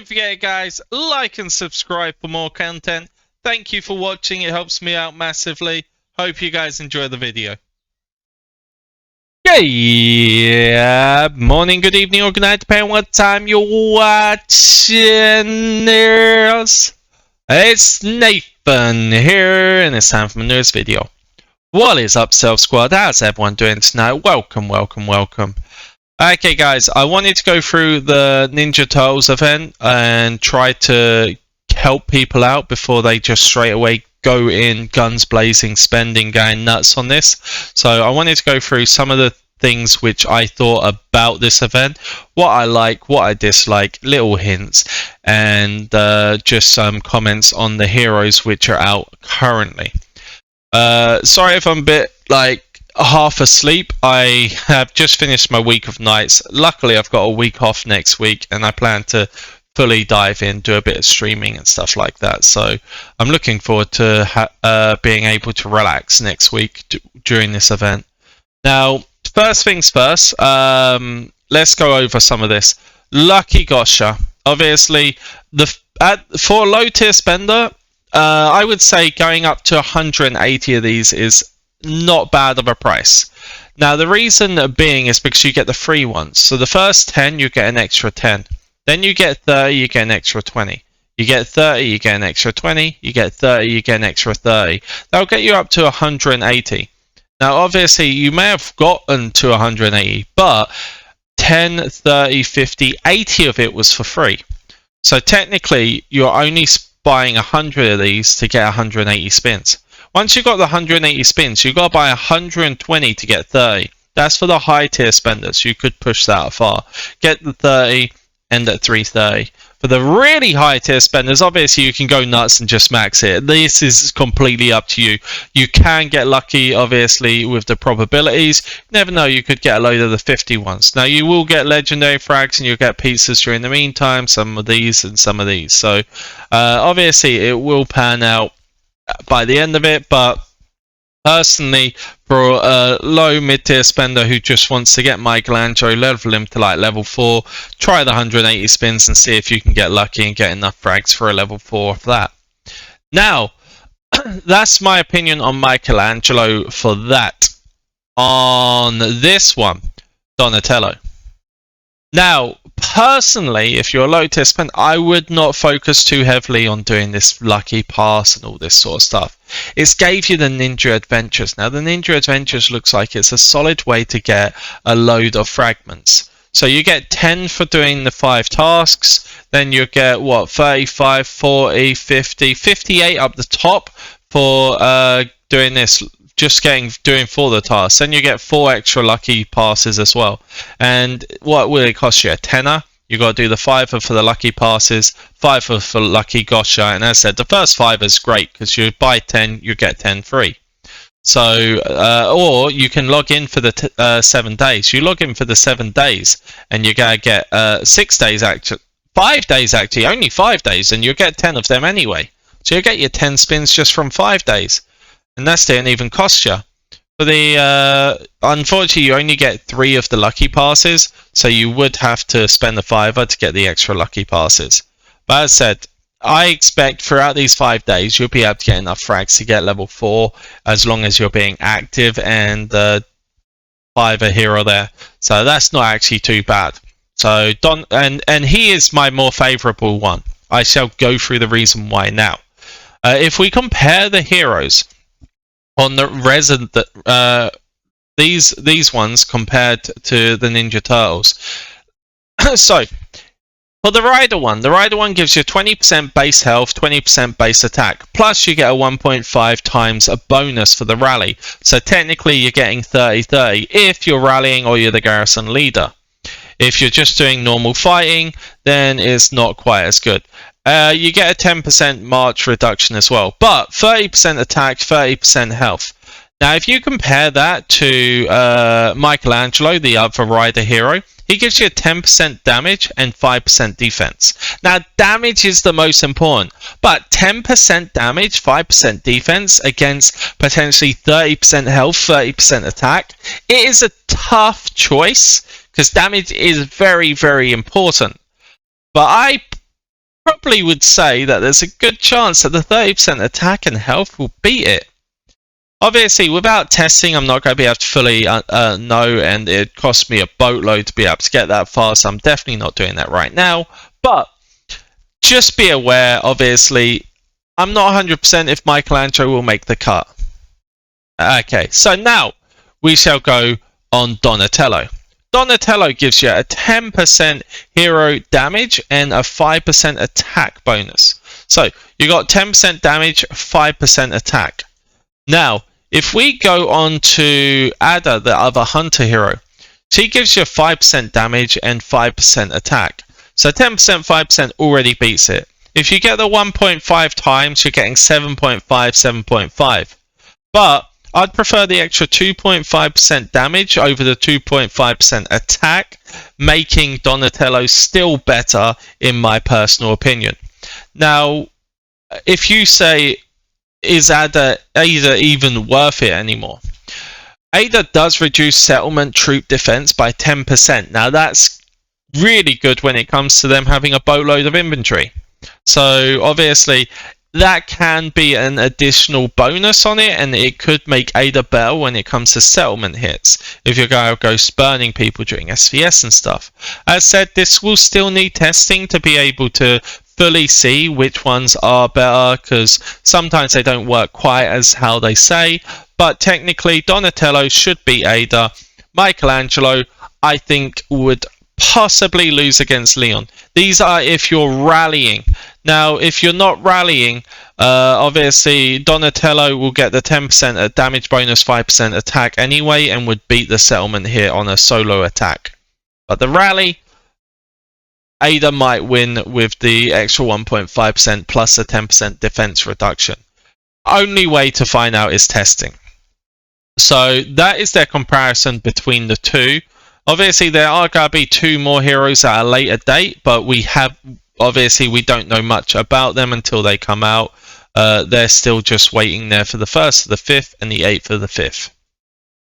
Don't forget, guys, like and subscribe for more content. Thank you for watching. It helps me out massively. Hope you guys enjoy the video. Yeah, morning, good evening, or good night, depending on what time you're watching this. It's Nathan here, and it's time for my newest video. What is up, Stealth Squad? How's everyone doing tonight? Welcome. Okay, guys, I wanted to go through the Ninja Turtles event and try to help people out before they just straight away go in guns blazing, spending, going nuts on this. So I wanted to go through some of the things which I thought about this event, what I like, what I dislike, little hints, and just some comments on the heroes which are out currently. Sorry if I'm a bit half asleep. I have just finished my week of nights. Luckily, I've got a week off next week, and I plan to fully dive in, do a bit of streaming and stuff like that. So I'm looking forward to being able to relax next week during this event. Now, first things first, let's go over some of this. Lucky Gacha. Obviously, for a low tier spender, I would say going up to 180 of these is not bad of a price. Now, the reason being is because you get the free ones. So the first 10, you get an extra 10. Then you get 30, you get an extra 20. You get 30, you get an extra 20. You get 30, you get an extra 30. That'll get you up to 180. Now, obviously, you may have gotten to 180, but 10, 30, 50, 80 of it was for free. So technically, you're only buying 100 of these to get 180 spins. Once you've got the 180 spins, you've got to buy 120 to get 30. That's for the high tier spenders. You could push that far. Get the 30, end at 330. For the really high tier spenders, obviously you can go nuts and just max it. This is completely up to you. You can get lucky, obviously, with the probabilities. You never know, you could get a load of the 50 ones. Now, you will get legendary frags and you'll get pizzas during the meantime, some of these and some of these. So, obviously, it will pan out by the end of it, but personally, for a low mid-tier spender who just wants to get Michelangelo, level him to level 4, try the 180 spins and see if you can get lucky and get enough frags for a level 4 of that. Now, that's my opinion on Michelangelo for that. On this one, Donatello. Now, personally, if you're a low tier spender, I would not focus too heavily on doing this lucky pass and all this sort of stuff. It gave you the Ninja Adventures. Now, the Ninja Adventures looks like it's a solid way to get a load of fragments. So you get 10 for doing the 5 tasks. Then you get, what, 35, 40, 50, 58 up the top for doing this. Just doing 4 the tasks. Then you get 4 extra lucky passes as well. And what will it cost you? A tenner? You got to do the 5 for the lucky passes, 5 for lucky Gacha. And as I said, the first 5 is great because you buy 10, you get 10 free. So, or you can log in for the 7 days. You log in for the 7 days, and you're gonna get 6 days actually, 5 days actually, only 5 days, and you'll get 10 of them anyway. So you get your 10 spins just from 5 days. And that didn't even cost you. For the unfortunately, you only get 3 of the lucky passes, so you would have to spend the $5 to get the extra lucky passes. But as I said, I expect throughout these 5 days you'll be able to get enough frags to get level 4, as long as you're being active and 5 a hero there. So that's not actually too bad. So and he is my more favourable one. I shall go through the reason why now. If we compare the heroes on the resident, these ones compared to the Ninja Turtles. So, for the Rider one gives you 20% base health, 20% base attack, plus you get a 1.5 times a bonus for the rally. So technically you're getting 30-30 if you're rallying or you're the garrison leader. If you're just doing normal fighting, then it's not quite as good. You get a 10% march reduction as well, but 30% attack, 30% health. Now, if you compare that to Michelangelo, the other rider hero, he gives you a 10% damage and 5% defense. Now, damage is the most important, but 10% damage, 5% defense against potentially 30% health, 30% attack, it is a tough choice because damage is very, very important. But I probably would say that there's a good chance that the 30% attack and health will beat it. Obviously, without testing, I'm not going to be able to fully know, and it costs me a boatload to be able to get that far, so I'm definitely not doing that right now. But just be aware, obviously, I'm not 100% if Michelangelo will make the cut. Okay, so now we shall go on Donatello. Donatello gives you a 10% hero damage and a 5% attack bonus. So you got 10% damage, 5% attack. Now, if we go on to Ada, the other hunter hero, she gives you 5% damage and 5% attack. So 10%, 5% already beats it. If you get the 1.5 times, you're getting 7.5, 7.5. But I'd prefer the extra 2.5% damage over the 2.5% attack, making Donatello still better in my personal opinion. Now, if you say, is Ada even worth it anymore? Ada does reduce settlement troop defense by 10%. Now that's really good when it comes to them having a boatload of inventory. So obviously that can be an additional bonus on it, and it could make Ada better when it comes to settlement hits if you're going to go spurning people during SVS and stuff. As said, this will still need testing to be able to fully see which ones are better, because sometimes they don't work quite as how they say. But technically Donatello should beat Ada. Michelangelo, I think, would possibly lose against Leon. These are if you're rallying. Now, if you're not rallying, obviously Donatello will get the 10% damage bonus, 5% attack anyway, and would beat the settlement here on a solo attack. But the rally, Ada might win with the extra 1.5% plus a 10% defense reduction. Only way to find out is testing. So that is their comparison between the two. Obviously, there are going to be two more heroes at a later date, but we don't know much about them until they come out. They're still just waiting there for the 1st of the 5th and the 8th of the 5th.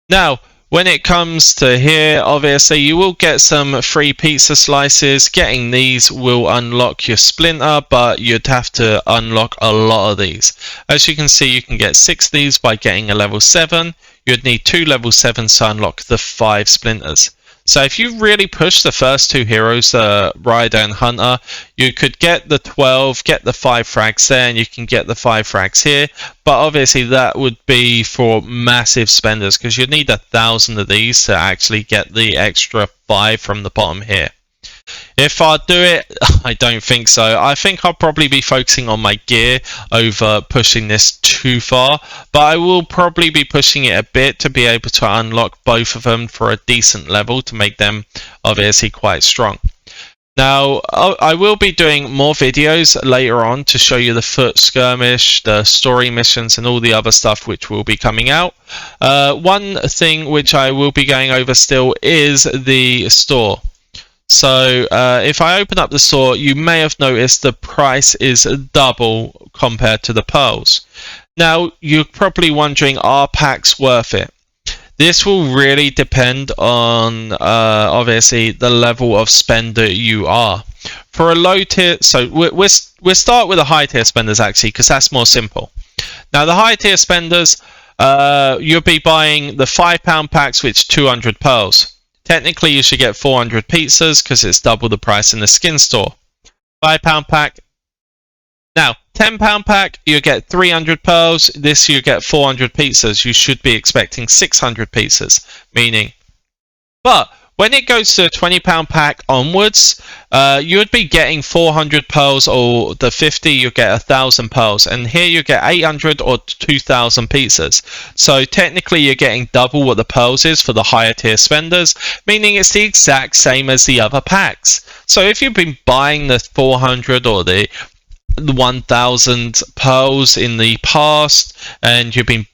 Now, when it comes to here, obviously you will get some free pizza slices. Getting these will unlock your Splinter, but you'd have to unlock a lot of these. As you can see, you can get 6 of these by getting a level 7. You'd need 2 level 7s to unlock the 5 Splinters. So if you really push the first 2 heroes, Rider and Hunter, you could get the 12, get the 5 frags there, and you can get the 5 frags here. But obviously that would be for massive spenders, because you'd need 1,000 of these to actually get the extra 5 from the bottom here. If I do it, I don't think so. I think I'll probably be focusing on my gear over pushing this too far, but I will probably be pushing it a bit to be able to unlock both of them for a decent level to make them obviously quite strong. Now, I will be doing more videos later on to show you the foot skirmish, the story missions, and all the other stuff which will be coming out. One thing which I will be going over still is the store. So if I open up the store, you may have noticed the price is double compared to the pearls. Now, you're probably wondering, are packs worth it? This will really depend on, obviously, the level of spender you are. For a low tier, so we'll start with the high tier spenders, actually, because that's more simple. Now, the high tier spenders, you'll be buying the £5 packs, which 200 pearls. Technically, you should get 400 pizzas because it's double the price in the skin store. £5 pack. Now, £10 pack, you get 300 pearls. This, you get 400 pizzas. You should be expecting 600 pizzas, meaning. But when it goes to a £20 pack onwards, you would be getting 400 pearls, or the 50, you get 1,000 pearls. And here you get 800 or 2,000 pizzas. So technically, you're getting double what the pearls is for the higher tier spenders, meaning it's the exact same as the other packs. So if you've been buying the 400 or the 1,000 pearls in the past, and you've been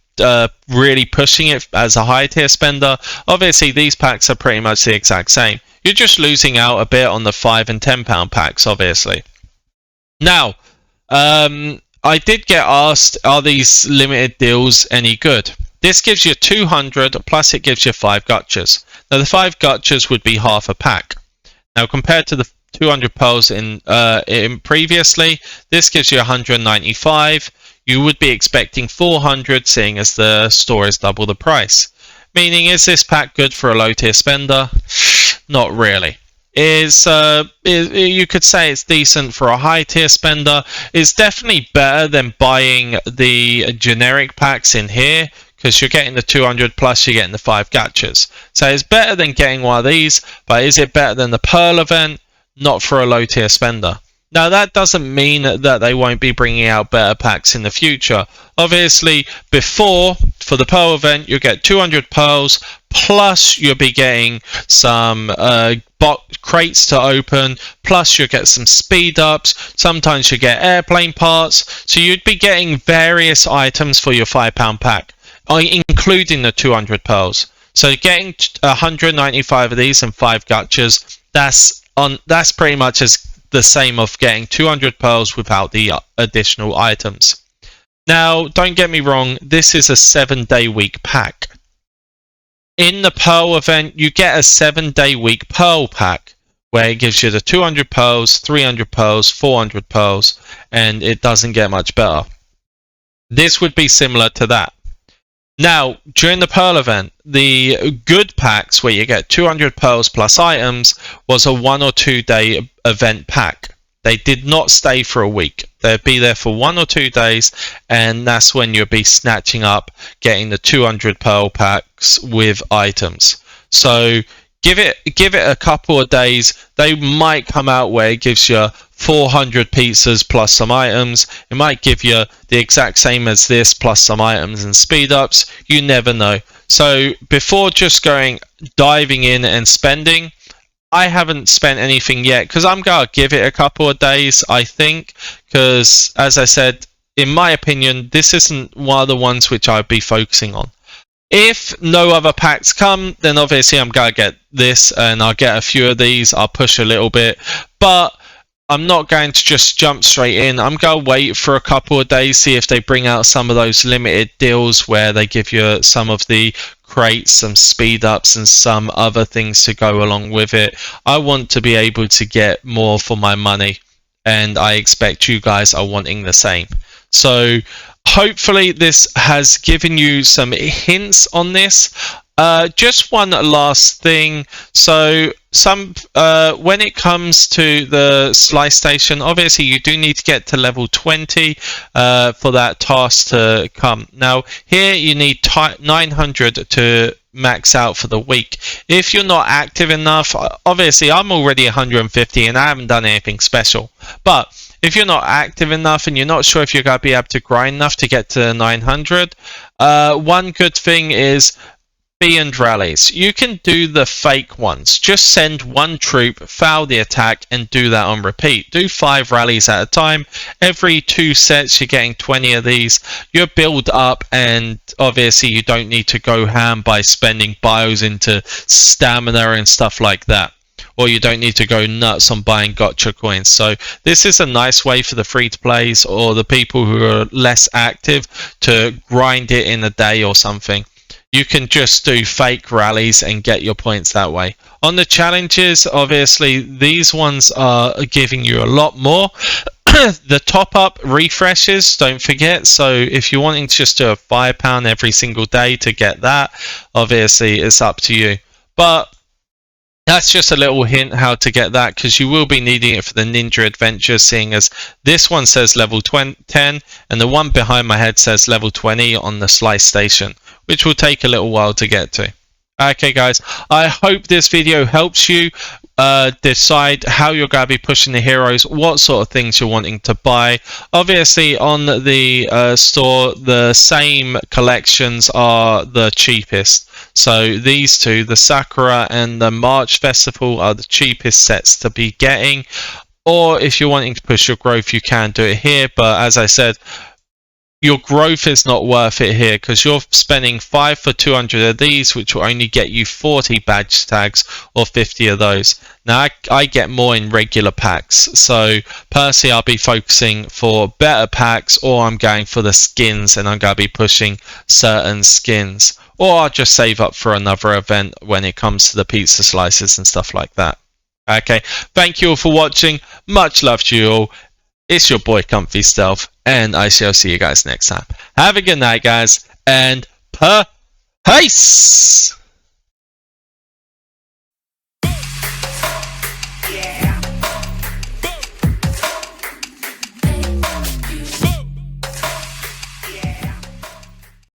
really pushing it as a high tier spender, obviously these packs are pretty much the exact same. You're just losing out a bit on the £5 and £10 packs, obviously. Now, I did get asked, are these limited deals any good? This gives you 200, plus it gives you 5 gachas. Now, the 5 gachas would be half a pack. Now, compared to the 200 pearls in previously. This gives you 195. You would be expecting 400, seeing as the store is double the price. Meaning, is this pack good for a low tier spender? Not really. You could say it's decent for a high tier spender. It's definitely better than buying the generic packs in here, because you're getting the 200 plus, you're getting the 5 gachas. So it's better than getting one of these, but is it better than the Pearl event? Not for a low tier spender. Now that doesn't mean that they won't be bringing out better packs in the future. Obviously, before, for the Pearl event, you get 200 pearls, plus you'll be getting some crates to open, plus you'll get some speed ups, sometimes you get airplane parts, so you'd be getting various items for your £5 pack, including the 200 pearls. So getting 195 of these and 5 gachas, that's pretty much as the same of getting 200 pearls without the additional items. Now, don't get me wrong, this is a 7-day week pack. In the Pearl event, you get a 7-day week Pearl pack, where it gives you the 200 pearls, 300 pearls, 400 pearls, and it doesn't get much better. This would be similar to that. Now, during the Pearl event, the good packs, where you get 200 pearls plus items, was a 1 or 2 day event pack. They did not stay for a week. They'd be there for 1 or 2 days, and that's when you'll be snatching up getting the 200 pearl packs with items. So give it a couple of days. They might come out where it gives you 400 pizzas plus some items. It might give you the exact same as this plus some items and speed ups. You never know. So before just diving in and spending, I haven't spent anything yet, because I'm going to give it a couple of days, I think, because as I said, in my opinion, this isn't one of the ones which I'd be focusing on. If no other packs come, then obviously I'm going to get this, and I'll get a few of these. I'll push a little bit, but I'm not going to just jump straight in. I'm going to wait for a couple of days, see if they bring out some of those limited deals where they give you some of the crates, some speed ups, and some other things to go along with it. I want to be able to get more for my money, and I expect you guys are wanting the same. So hopefully this has given you some hints on this. Just one last thing. So when it comes to the slice station, obviously you do need to get to level 20 for that task to come. Now here you need 900 to max out for the week. If you're not active enough, obviously I'm already 150 and I haven't done anything special, but if you're not active enough and you're not sure if you're going to be able to grind enough to get to 900, one good thing is and rallies. You can do the fake ones. Just send one troop, foul the attack, and do that on repeat. Do 5 rallies at a time. Every 2 sets you're getting 20 of these. You build up, and obviously you don't need to go ham by spending bios into stamina and stuff like that. Or you don't need to go nuts on buying gacha coins. So this is a nice way for the free-to-plays or the people who are less active to grind it in a day or something. You can just do fake rallies and get your points that way. On the challenges, obviously, these ones are giving you a lot more. The top-up refreshes, don't forget. So if you're wanting to just do a £5 every single day to get that, obviously it's up to you. But that's just a little hint how to get that, because you will be needing it for the Ninja Adventure, seeing as this one says level 10 and the one behind my head says level 20 on the slice station, which will take a little while to get to. Okay guys, I hope this video helps you decide how you're going to be pushing the heroes, what sort of things you're wanting to buy. Obviously on the store, the same collections are the cheapest. So these two, the Sakura and the March Festival, are the cheapest sets to be getting. Or if you're wanting to push your growth, you can do it here. But as I said, your growth is not worth it here, because you're spending 5 for 200 of these, which will only get you 40 badge tags or 50 of those. Now I get more in regular packs, so personally I'll be focusing for better packs, or I'm going for the skins and I'm going to be pushing certain skins, or I'll just save up for another event when it comes to the pizza slices and stuff like that. Okay, thank you all for watching. Much love to you all. It's your boy ComfyStealth, and I shall see you guys next time. Have a good night, guys, and peace.